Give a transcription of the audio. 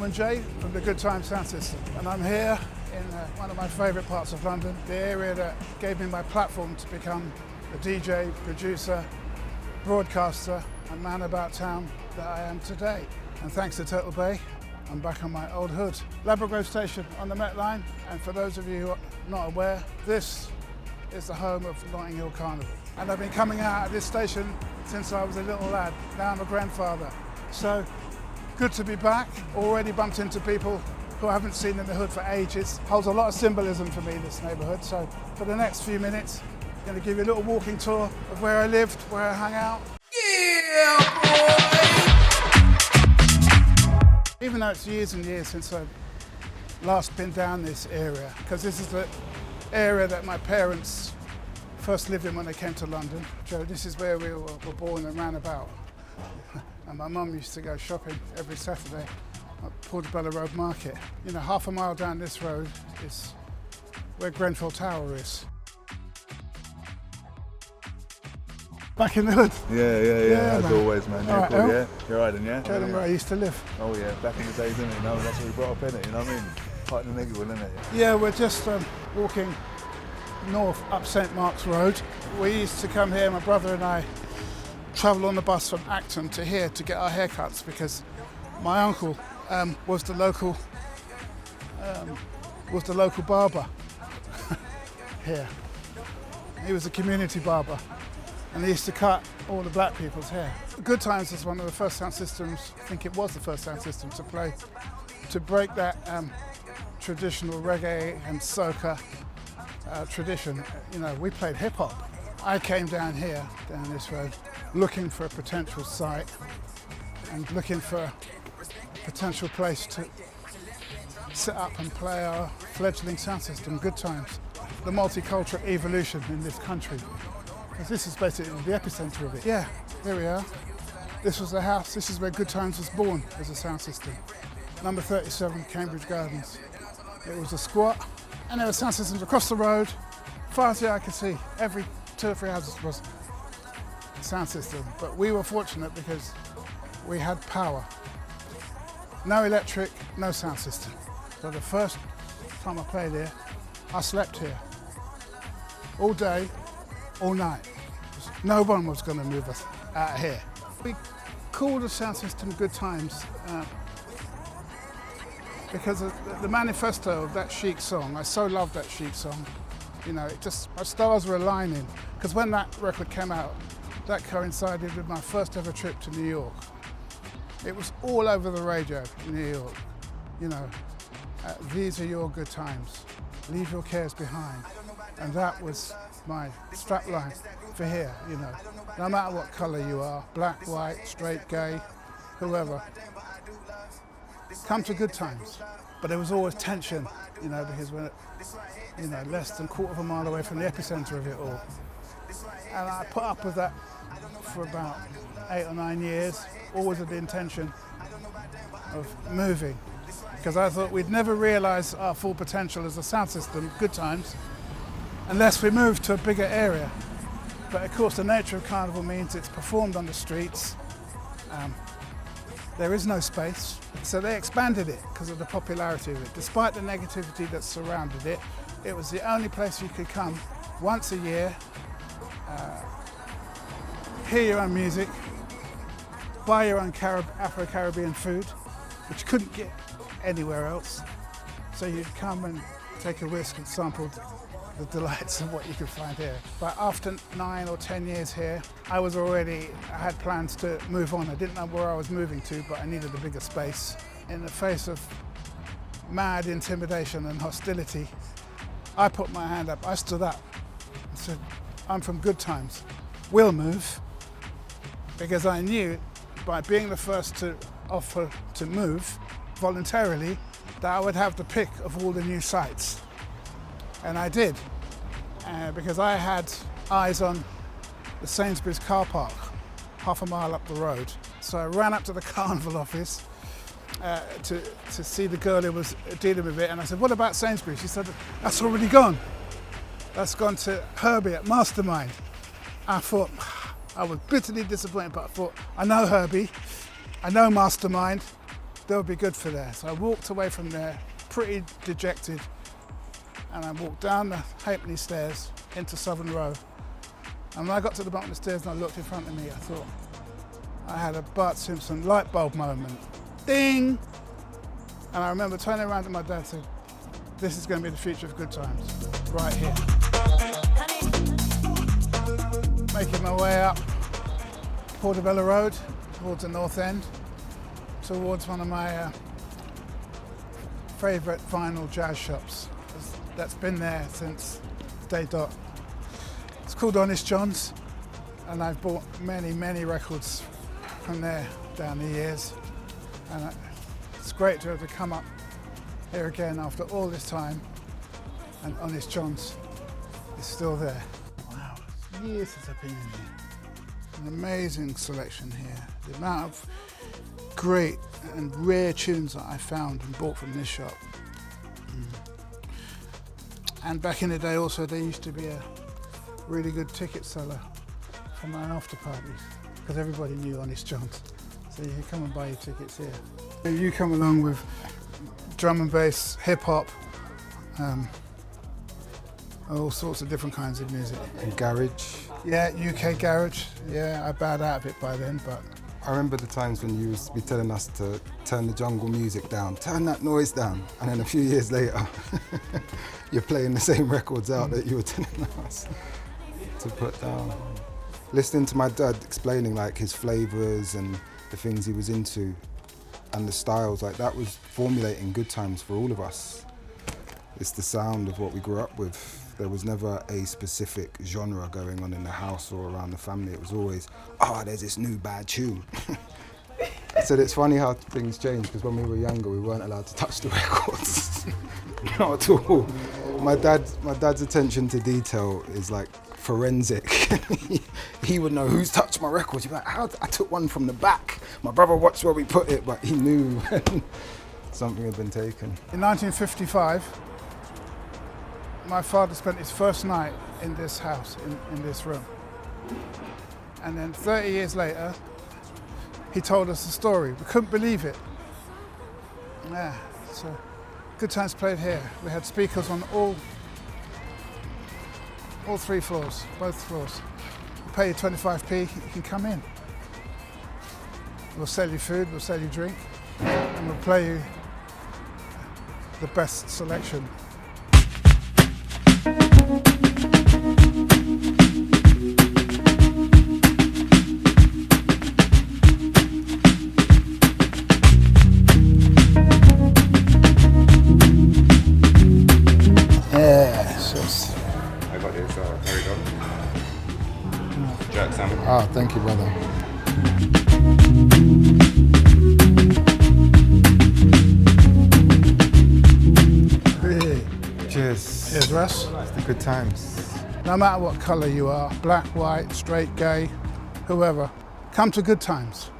Norman Jay from the Good Time Sound System, and I'm here in one of my favourite parts of London, the area that gave me my platform to become the DJ, producer, broadcaster and man about town that I am today. And thanks to Turtle Bay, I'm back on my old hood. Ladbroke Grove Station on the Met Line, and for those of you who are not aware, this is the home of Notting Hill Carnival. And I've been coming out at this station since I was a little lad. Now I'm a grandfather. So good to be back. Already bumped into people who I haven't seen in the hood for ages. Holds a lot of symbolism for me, this neighbourhood. So for the next few minutes, I'm going to give you a little walking tour of where I lived, where I hung out. Yeah, boy! Even though it's years and years since I've last been down this area, because this is the area that my parents first lived in when they came to London. So this is where we were born and ran about. And my mum used to go shopping every Saturday at Portobello Road Market. You know, half a mile down this road is where Grenfell Tower is. Back in the hood. Yeah, as always, man. All right, cool, yeah? You're right, then, yeah? Tell them where I used to live. Oh yeah, back in the days, didn't it? You know, that's what we brought up in it, you know what I mean? Quite the nigger, isn't it? Yeah, we're just walking north up St Mark's Road. We used to come here, my brother and I, travel on the bus from Acton to here to get our haircuts because my uncle was the local barber here. He was a community barber and he used to cut all the black people's hair. Good Times was one of the first sound systems, I think it was the first sound system to play, to break that traditional reggae and soca tradition. You know, we played hip hop. I came down here, down this road, looking for a potential site and looking for a potential place to set up and play our fledgling sound system, Good Times. The multicultural evolution in this country. Because this is basically the epicenter of it. Yeah, here we are. This was the house, this is where Good Times was born as a sound system. Number 37, Cambridge Gardens. It was a squat, and there were sound systems across the road, far as the eye could see. Every 2 or 3 houses was a sound system, but we were fortunate because we had power. No electric, no sound system. So the first time I played here, I slept here. All day, all night. No one was going to move us out of here. We called the sound system Good Times because of the manifesto of that Chic song. I so loved that Chic song. You know, it just, my stars were aligning. Because when that record came out, that coincided with my first ever trip to New York. It was all over the radio in New York. You know, these are your good times. Leave your cares behind. And that was my strapline for here, you know. No matter what colour you are, black, white, straight, gay, whoever, come to Good Times. But there was always tension, you know, because we're, you know, less than a quarter of a mile away from the epicenter of it all. And I put up with that for about 8 or 9 years, always with the intention of moving. Because I thought we'd never realise our full potential as a sound system, Good Times, unless we moved to a bigger area. But of course the nature of Carnival means it's performed on the streets. There is no space, so they expanded it because of the popularity of it. Despite the negativity that surrounded it, it was the only place you could come once a year, hear your own music, buy your own Afro-Caribbean food, which you couldn't get anywhere else. So you'd come and take a risk and sample the delights of what you could find here. But after 9 or 10 years here, I had plans to move on. I didn't know where I was moving to, but I needed a bigger space. In the face of mad intimidation and hostility, I put my hand up, I stood up and said, I'm from Good Times, we'll move. Because I knew by being the first to offer to move voluntarily, that I would have the pick of all the new sites. And I did, because I had eyes on the Sainsbury's car park, half a mile up the road. So I ran up to the Carnival office to see the girl who was dealing with it, and I said, what about Sainsbury's? She said, that's already gone. That's gone to Herbie at Mastermind. I thought, I was bitterly disappointed, but I thought, I know Herbie, I know Mastermind, they'll be good for there. So I walked away from there pretty dejected, and I walked down the Halfpenny stairs into Southern Row. And when I got to the bottom of the stairs and I looked in front of me, I thought I had a Bart Simpson light bulb moment. Ding! And I remember turning around to my dad and saying, this is going to be the future of Good Times, right here. Making my way up Portobello Road towards the North End, towards one of my favourite vinyl jazz shops that's been there since day dot. It's called Honest John's, and I've bought many, many records from there down the years. And it's great to be able to come up here again after all this time, and Honest John's is still there. Wow, years since I've been in here. An amazing selection here. The amount of great and rare tunes that I found and bought from this shop. And back in the day also, there used to be a really good ticket seller for my after parties, because everybody knew Honest John's. So you can come and buy your tickets here. You come along with drum and bass, hip hop, all sorts of different kinds of music. And garage. Yeah, UK garage. Yeah, I bowed out of it by then, but I remember the times when you used to be telling us to turn the jungle music down, turn that noise down, and then a few years later, you're playing the same records out that you were telling us to put down. Listening to my dad explaining like his flavours and the things he was into and the styles, like that was formulating Good Times for all of us. It's the sound of what we grew up with. There was never a specific genre going on in the house or around the family. It was always, oh, there's this new bad tune. So it's funny how things change, because when we were younger, we weren't allowed to touch the records. Not at all. My dad's attention to detail is like forensic. He would know who's touched my records. He'd be like, how? I took one from the back. My brother watched where we put it, but he knew when something had been taken. In 1955, my father spent his first night in this house, in this room. And then 30 years later, he told us the story. We couldn't believe it. Yeah, so Good Times played here. We had speakers on all 3 floors, both floors. You pay you 25p, you can come in. We'll sell you food, we'll sell you drink, and we'll play you the best selection. Yes. I got this curry dog. Jerk salmon. Ah, thank you, brother. Really? Cheers. Cheers, Russ. It's the Good Times. No matter what colour you are, black, white, straight, gay, whoever, come to Good Times.